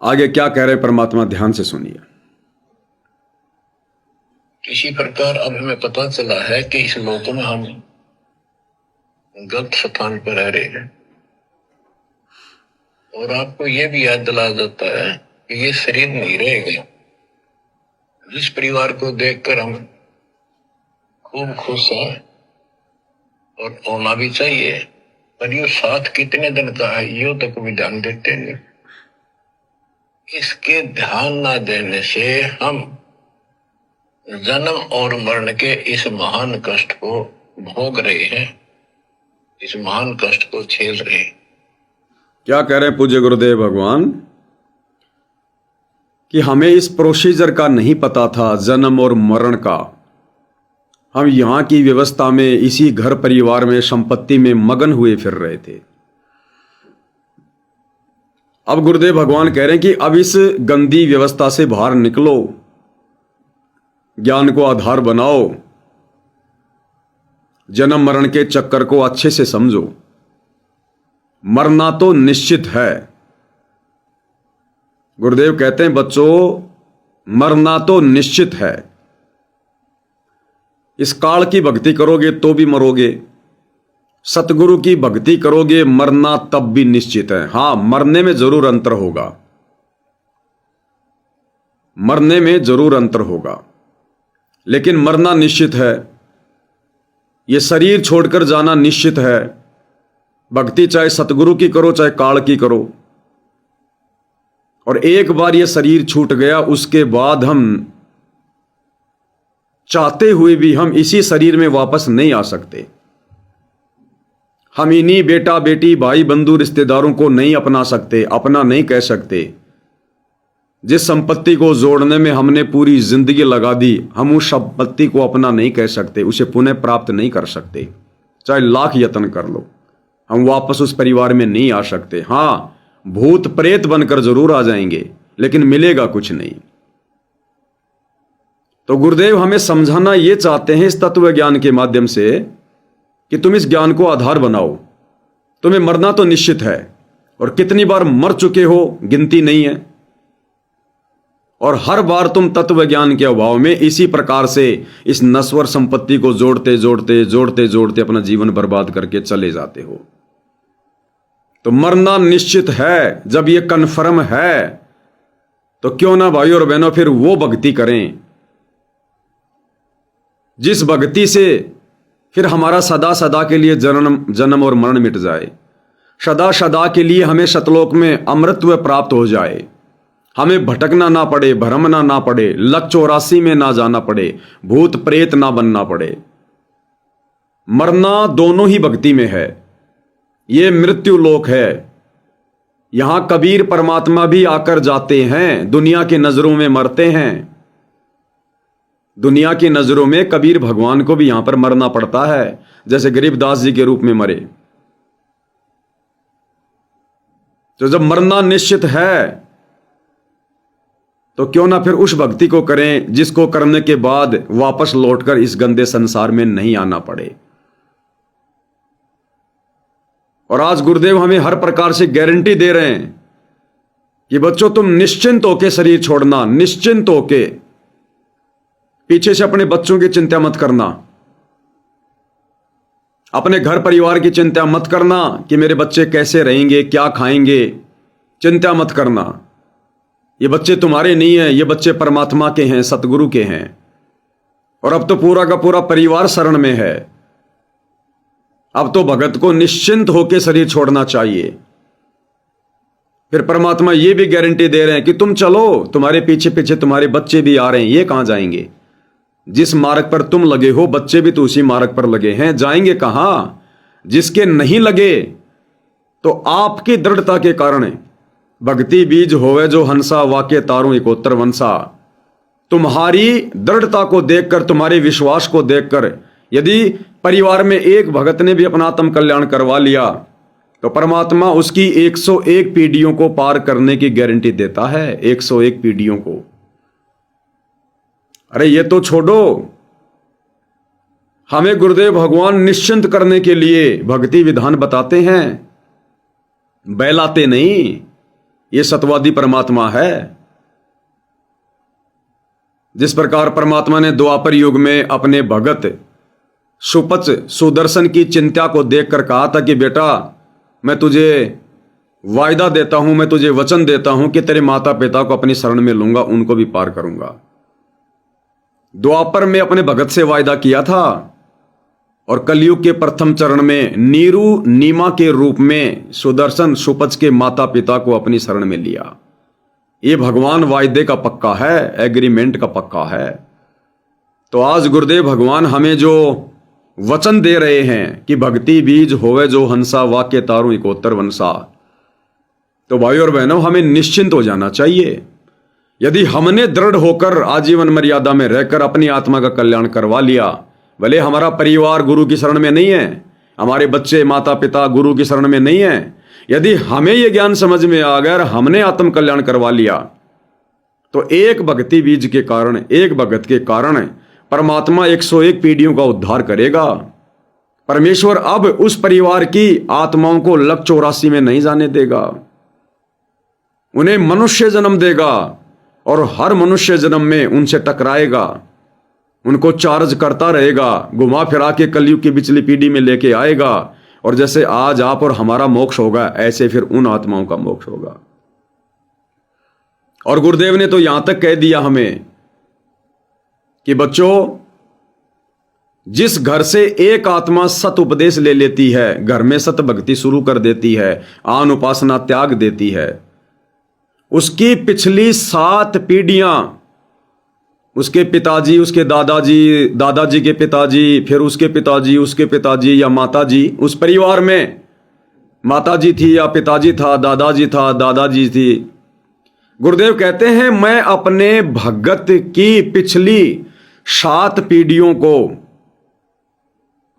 आगे क्या कह रहे परमात्मा, ध्यान से सुनिए। किसी प्रकार अब हमें पता चला है कि इस लोक में हम गलत स्थान पर रह रहे हैं, और आपको यह भी याद दिला देता है कि ये शरीर नहीं रहेगा। जिस परिवार को देखकर हम खूब खुश हैं और होना भी चाहिए, पर ये साथ कितने दिन का है यो तक भी ध्यान देते नहीं। इसके ध्यान ना देने से हम जन्म और मरण के इस महान कष्ट को भोग रहे हैं, इस महान कष्ट को झेल रहे हैं। क्या कह रहे हैं पूज्य गुरुदेव भगवान कि हमें इस प्रोसीजर का नहीं पता था, जन्म और मरण का। हम यहां की व्यवस्था में, इसी घर परिवार में, संपत्ति में मगन हुए फिर रहे थे। अब गुरुदेव भगवान कह रहे हैं कि अब इस गंदी व्यवस्था से बाहर निकलो, ज्ञान को आधार बनाओ, जन्म मरण के चक्कर को अच्छे से समझो। मरना तो निश्चित है। गुरुदेव कहते हैं बच्चों, मरना तो निश्चित है। इस काल की भक्ति करोगे तो भी मरोगे, सतगुरु की भक्ति करोगे, मरना तब भी निश्चित है। हां, मरने में जरूर अंतर होगा, मरने में जरूर अंतर होगा, लेकिन मरना निश्चित है। यह शरीर छोड़कर जाना निश्चित है। भक्ति चाहे सतगुरु की करो चाहे काल की करो, और एक बार यह शरीर छूट गया, उसके बाद हम चाहते हुए भी हम इसी शरीर में वापस नहीं आ सकते। हम इन्हीं बेटा बेटी भाई बंधु रिश्तेदारों को नहीं अपना सकते, अपना नहीं कह सकते। जिस संपत्ति को जोड़ने में हमने पूरी जिंदगी लगा दी, हम उस संपत्ति को अपना नहीं कह सकते, उसे पुनः प्राप्त नहीं कर सकते। चाहे लाख यत्न कर लो, हम वापस उस परिवार में नहीं आ सकते। हां, भूत प्रेत बनकर जरूर आ जाएंगे, लेकिन मिलेगा कुछ नहीं। तो गुरुदेव हमें समझाना यह चाहते हैं इस तत्व ज्ञान के माध्यम से कि तुम इस ज्ञान को आधार बनाओ। तुम्हें मरना तो निश्चित है, और कितनी बार मर चुके हो गिनती नहीं है, और हर बार तुम तत्व ज्ञान के अभाव में इसी प्रकार से इस नश्वर संपत्ति को जोड़ते जोड़ते जोड़ते जोड़ते अपना जीवन बर्बाद करके चले जाते हो। तो मरना निश्चित है। जब यह कन्फर्म है तो क्यों ना भाइयों और बहनों फिर वो भक्ति करें जिस भक्ति से फिर हमारा सदा सदा के लिए जन्म और मरण मिट जाए, सदा सदा के लिए हमें शतलोक में अमृतत्व प्राप्त हो जाए, हमें भटकना ना पड़े, भ्रमना ना पड़े, लक 84 में ना जाना पड़े, भूत प्रेत ना बनना पड़े। मरना दोनों ही भक्ति में है। ये मृत्यु लोक है। यहां कबीर परमात्मा भी आकर जाते हैं, दुनिया की नजरों में मरते हैं। दुनिया की नजरों में कबीर भगवान को भी यहां पर मरना पड़ता है, जैसे गरीबदास जी के रूप में मरे। तो जब मरना निश्चित है तो क्यों ना फिर उस भक्ति को करें जिसको करने के बाद वापस लौटकर इस गंदे संसार में नहीं आना पड़े। और आज गुरुदेव हमें हर प्रकार से गारंटी दे रहे हैं कि बच्चों तुम निश्चिंत होके शरीर छोड़ना, निश्चिंत होके। पीछे से अपने बच्चों की चिंता मत करना, अपने घर परिवार की चिंता मत करना कि मेरे बच्चे कैसे रहेंगे, क्या खाएंगे। चिंता मत करना। ये बच्चे तुम्हारे नहीं हैं, ये बच्चे परमात्मा के हैं, सतगुरु के हैं। और अब तो पूरा का पूरा परिवार शरण में है। अब तो भगत को निश्चिंत होकर शरीर छोड़ना चाहिए। फिर परमात्मा ये भी गारंटी दे रहे हैं कि तुम चलो, तुम्हारे पीछे पीछे तुम्हारे बच्चे भी आ रहे हैं। ये कहां जाएंगे? जिस मार्ग पर तुम लगे हो बच्चे भी तो उसी मार्ग पर लगे हैं, जाएंगे कहां? जिसके नहीं लगे तो आपकी दृढ़ता के कारण भक्ति बीज होवे जो हंसा, वाक्य तारों इकोत्तर वंसा। तुम्हारी दृढ़ता को देखकर, तुम्हारे विश्वास को देखकर, यदि परिवार में एक भगत ने भी अपना आत्म कल्याण करवा लिया तो परमात्मा उसकी 101 पीढ़ियों को पार करने की गारंटी देता है। 101 पीढ़ियों को। अरे ये तो छोड़ो, हमें गुरुदेव भगवान निश्चिंत करने के लिए भक्ति विधान बताते हैं, बहलाते नहीं। ये सतवादी परमात्मा है। जिस प्रकार परमात्मा ने द्वापर युग में अपने भगत सुपच सुदर्शन की चिंता को देखकर कहा था कि बेटा, मैं तुझे वायदा देता हूं, मैं तुझे वचन देता हूं कि तेरे माता पिता को अपनी शरण में लूंगा, उनको भी पार करूंगा। द्वापर में अपने भगत से वायदा किया था और कलयुग के प्रथम चरण में नीरू नीमा के रूप में सुदर्शन सुपच के माता पिता को अपनी शरण में लिया। ये भगवान वायदे का पक्का है, एग्रीमेंट का पक्का है। तो आज गुरुदेव भगवान हमें जो वचन दे रहे हैं कि भक्ति बीज होवे जो हंसा, वाक्य तारू इकोत्तर वंसा, तो भाई और बहनों हमें निश्चिंत हो जाना चाहिए। यदि हमने दृढ़ होकर आजीवन मर्यादा में रहकर अपनी आत्मा का कल्याण करवा लिया, भले हमारा परिवार गुरु की शरण में नहीं है, हमारे बच्चे माता पिता गुरु की शरण में नहीं है, यदि हमें यह ज्ञान समझ में आ गया और हमने आत्म कल्याण करवा लिया, तो एक भक्ति बीज के कारण, एक भगत के कारण परमात्मा 101 पीढ़ियों का उद्धार करेगा। परमेश्वर अब उस परिवार की आत्माओं को लक 84 में नहीं जाने देगा, उन्हें मनुष्य जन्म देगा और हर मनुष्य जन्म में उनसे टकराएगा, उनको चार्ज करता रहेगा, घुमा फिरा के कलयुग की पिछली पीढ़ी में लेके आएगा, और जैसे आज आप और हमारा मोक्ष होगा, ऐसे फिर उन आत्माओं का मोक्ष होगा। और गुरुदेव ने तो यहां तक कह दिया हमें कि बच्चों, जिस घर से एक आत्मा सत उपदेश ले लेती है, घर में सत भक्ति शुरू कर देती है, आन उपासना त्याग देती है, उसकी पिछली 7 पीढ़ियां, उसके पिताजी, उसके दादाजी, दादाजी के पिताजी, फिर उसके पिताजी, उसके पिताजी या माताजी, उस परिवार में माताजी थी या पिताजी था, दादाजी था, दादाजी थी। गुरुदेव कहते हैं मैं अपने भगत की पिछली 7 पीढ़ियों को,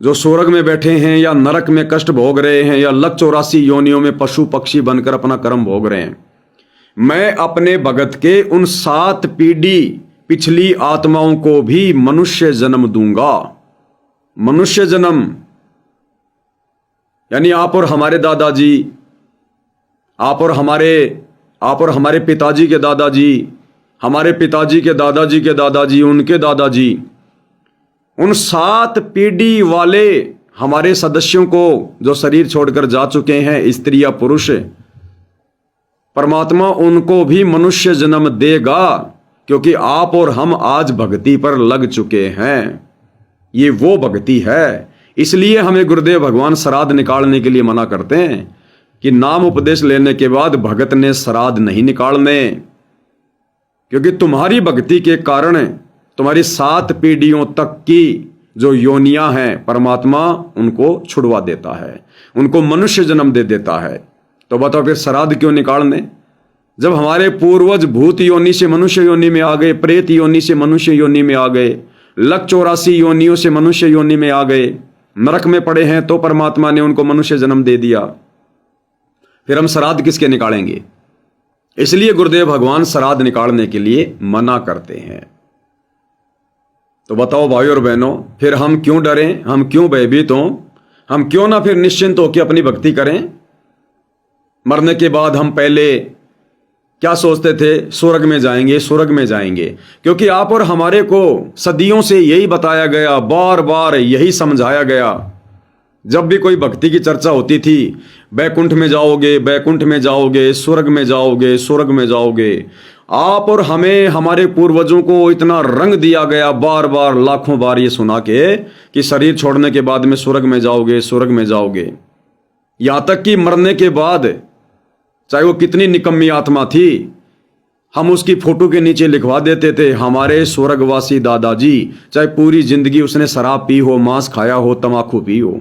जो स्वर्ग में बैठे हैं या नरक में कष्ट भोग रहे हैं या लक 84 योनियों में पशु पक्षी बनकर अपना कर्म भोग रहे हैं, मैं अपने भगत के उन 7 पीढ़ी पिछली आत्माओं को भी मनुष्य जन्म दूंगा। मनुष्य जन्म यानी आप और हमारे दादाजी, आप और हमारे पिताजी के दादाजी, हमारे पिताजी के दादाजी के दादाजी, उनके दादाजी, उन 7 पीढ़ी वाले हमारे सदस्यों को जो शरीर छोड़कर जा चुके हैं, स्त्री या पुरुष, परमात्मा उनको भी मनुष्य जन्म देगा, क्योंकि आप और हम आज भक्ति पर लग चुके हैं। ये वो भक्ति है। इसलिए हमें गुरुदेव भगवान श्राद्ध निकालने के लिए मना करते हैं कि नाम उपदेश लेने के बाद भगत ने श्राद्ध नहीं निकालने, क्योंकि तुम्हारी भक्ति के कारण तुम्हारी 7 पीढ़ियों तक की जो योनियां हैं, परमात्मा उनको छुड़वा देता है, उनको मनुष्य जन्म दे देता है। तो बताओ फिर श्राद्ध क्यों निकालने? जब हमारे पूर्वज भूत योनि से मनुष्य योनि में आ गए, प्रेत योनि से मनुष्य योनि में आ गए, लक 84 योनियों से मनुष्य योनि में आ गए, नरक में पड़े हैं, तो परमात्मा ने उनको मनुष्य जन्म दे दिया, फिर हम श्राद्ध किसके निकालेंगे? इसलिए गुरुदेव भगवान श्राद्ध निकालने के लिए मना करते हैं। तो बताओ भाई और बहनों, फिर हम क्यों डरें, हम क्यों भयभीत हों, हम क्यों ना फिर निश्चिंत होकर अपनी भक्ति करें? मरने के बाद हम पहले क्या सोचते थे? स्वर्ग में जाएंगे, स्वर्ग में जाएंगे, क्योंकि आप और हमारे को सदियों से यही बताया गया, बार बार यही समझाया गया। जब भी कोई भक्ति की चर्चा होती थी, बैकुंठ में जाओगे, बैकुंठ में जाओगे, स्वर्ग में जाओगे, स्वर्ग में जाओगे। आप और हमें, हमारे पूर्वजों को इतना रंग दिया गया, बार बार लाखों बार ये सुना के कि शरीर छोड़ने के बाद में स्वर्ग में जाओगे, स्वर्ग में जाओगे। यहां तक कि मरने के बाद, चाहे वो कितनी निकम्मी आत्मा थी, हम उसकी फोटो के नीचे लिखवा देते थे, हमारे स्वर्गवासी दादाजी, चाहे पूरी जिंदगी उसने शराब पी हो, मांस खाया हो, तंबाकू पी हो,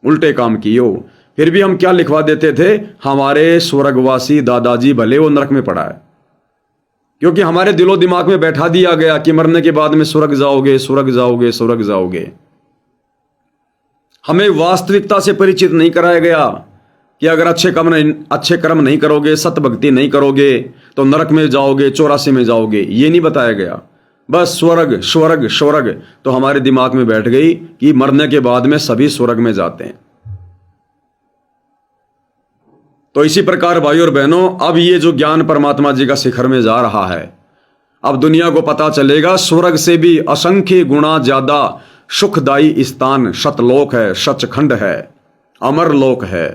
उल्टे काम किए हो, फिर भी हम क्या लिखवा देते थे? हमारे स्वर्गवासी दादाजी, भले वो नरक में पड़ा है, क्योंकि हमारे दिलो दिमाग में बैठा दिया गया कि मरने के बाद में स्वर्ग जाओगे, स्वर्ग जाओगे, स्वर्ग जाओगे। हमें वास्तविकता से परिचित नहीं कराया गया कि अगर अच्छे कर्म नहीं करोगे, सत भक्ति नहीं करोगे, तो नरक में जाओगे, 84 में जाओगे। ये नहीं बताया गया, बस स्वर्ग स्वर्ग स्वर्ग। तो हमारे दिमाग में बैठ गई कि मरने के बाद में सभी स्वर्ग में जाते हैं। तो इसी प्रकार भाइयों और बहनों, अब ये जो ज्ञान परमात्मा जी का शिखर में जा रहा है, अब दुनिया को पता चलेगा स्वर्ग से भी असंख्य गुणा ज्यादा सुखदायी स्थान सतलोक है, सचखंड है, अमर लोक है।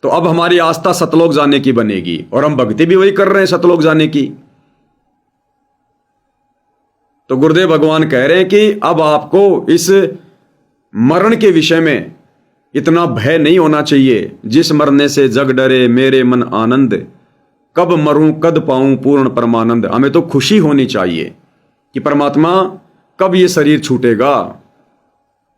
तो अब हमारी आस्था सतलोक जाने की बनेगी और हम भक्ति भी वही कर रहे हैं, सतलोक जाने की। तो गुरुदेव भगवान कह रहे हैं कि अब आपको इस मरण के विषय में इतना भय नहीं होना चाहिए। जिस मरने से जग डरे मेरे मन आनंद, कब मरूं कद पाऊं पूर्ण परमानंद। हमें तो खुशी होनी चाहिए कि परमात्मा कब ये शरीर छूटेगा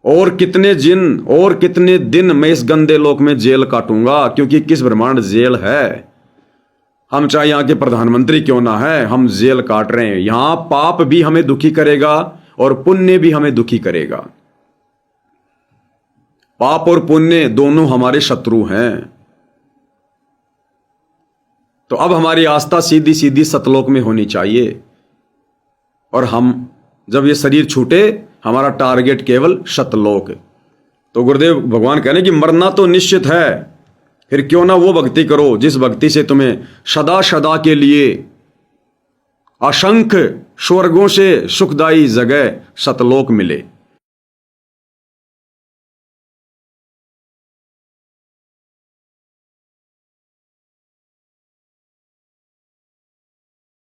और कितने दिन मैं इस गंदे लोक में जेल काटूंगा, क्योंकि किस ब्रह्मांड जेल है। हम चाहे यहाँ के प्रधानमंत्री क्यों ना है, हम जेल काट रहे हैं। यहां पाप भी हमें दुखी करेगा और पुण्य भी हमें दुखी करेगा। पाप और पुण्य दोनों हमारे शत्रु हैं। तो अब हमारी आस्था सीधी सीधी सतलोक में होनी चाहिए और हम जब ये शरीर छूटे हमारा टारगेट केवल सतलोक। तो गुरुदेव भगवान कहने कि मरना तो निश्चित है, फिर क्यों ना वो भक्ति करो जिस भक्ति से तुम्हें सदा सदा के लिए असंख्य स्वर्गों से सुखदायी जगह सतलोक मिले।